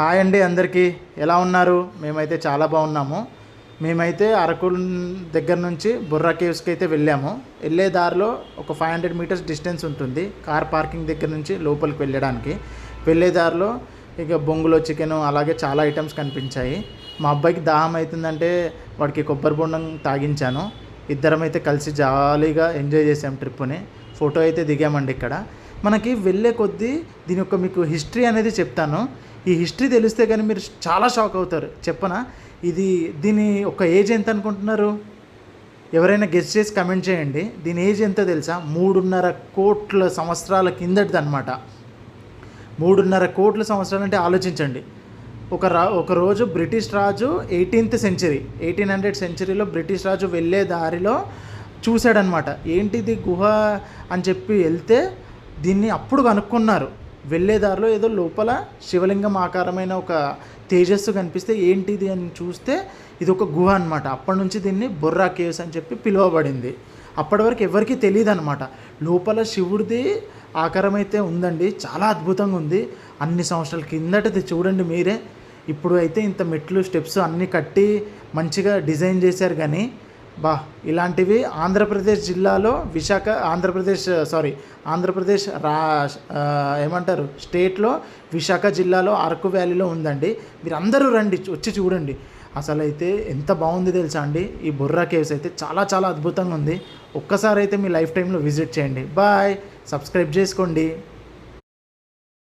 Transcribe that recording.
Hi అండి అందరికీ, ఎలా ఉన్నారు? మేమైతే చాలా బాగున్నాము. మేమైతే అరకు దగ్గర నుంచి బుర్రా కేవ్స్కి అయితే వెళ్ళాము. వెళ్ళే దారిలో ఒక 500 మీటర్స్ డిస్టెన్స్ ఉంటుంది కార్ పార్కింగ్ దగ్గర నుంచి లోపలికి వెళ్ళడానికి. వెళ్ళే దారిలో ఇక బొంగులో చికెను అలాగే చాలా ఐటమ్స్ కనిపించాయి. మా అబ్బాయికి దాహం అవుతుందంటే వాడికి కొబ్బరి బొండం తాగించాను. ఇద్దరం అయితే కలిసి జాలీగా ఎంజాయ్ చేసాం ట్రిప్పుని. ఫోటో అయితే దిగామండి. ఇక్కడ మనకి వెళ్ళే కొద్దీ దీని యొక్క మీకు హిస్టరీ అనేది చెప్తాను. ఈ హిస్టరీ తెలిస్తే కానీ మీరు చాలా షాక్ అవుతారు. చెప్పనా? దీని ఒక ఏజ్ ఎంత అనుకుంటున్నారు? ఎవరైనా గెస్ చేసి కమెంట్ చేయండి. దీని ఏజ్ ఎంతో తెలుసా? 3.5 కోట్ల సంవత్సరాల కిందటిది అనమాట. 3.5 కోట్ల సంవత్సరాలు అంటే ఆలోచించండి. ఒకరోజు బ్రిటిష్ రాజు 1800 సెంచరీలో బ్రిటిష్ రాజు వెళ్ళే దారిలో చూశాడనమాట. ఏంటిది గుహ అని చెప్పి వెళ్తే దీన్ని అప్పుడు కనుక్కున్నారు. వెళ్ళేదారిలో ఏదో లోపల శివలింగం ఆకారమైన ఒక తేజస్సు కనిపిస్తే ఏంటిది అని చూస్తే ఇది ఒక గుహ అనమాట. అప్పటి నుంచి దీన్ని బుర్రా కేవ్స్ అని చెప్పి పిలువబడింది. అప్పటి వరకు ఎవరికీ తెలియదు అనమాట. లోపల శివుడిది ఆకారం అయితే ఉందండి, చాలా అద్భుతంగా ఉంది. అన్ని సంవత్సరాల కిందటది చూడండి మీరే. ఇప్పుడు అయితే ఇంత మెట్లు స్టెప్స్ అన్నీ కట్టి మంచిగా డిజైన్ చేశారు. కానీ ఇలాంటివి ఆంధ్రప్రదేశ్ జిల్లాలో ఆంధ్రప్రదేశ్ ఏమంటారు స్టేట్లో విశాఖ జిల్లాలో అరకు వ్యాలీలో ఉందండి. మీరు అందరూ రండి, వచ్చి చూడండి. అసలు అయితే ఎంత బాగుంది తెలుసా అండి. ఈ బుర్రా కేవ్స్ అయితే చాలా చాలా అద్భుతంగా ఉంది. ఒక్కసారి అయితే మీ లైఫ్ టైంలో విజిట్ చేయండి. బాయ్, సబ్స్క్రైబ్ చేసుకోండి.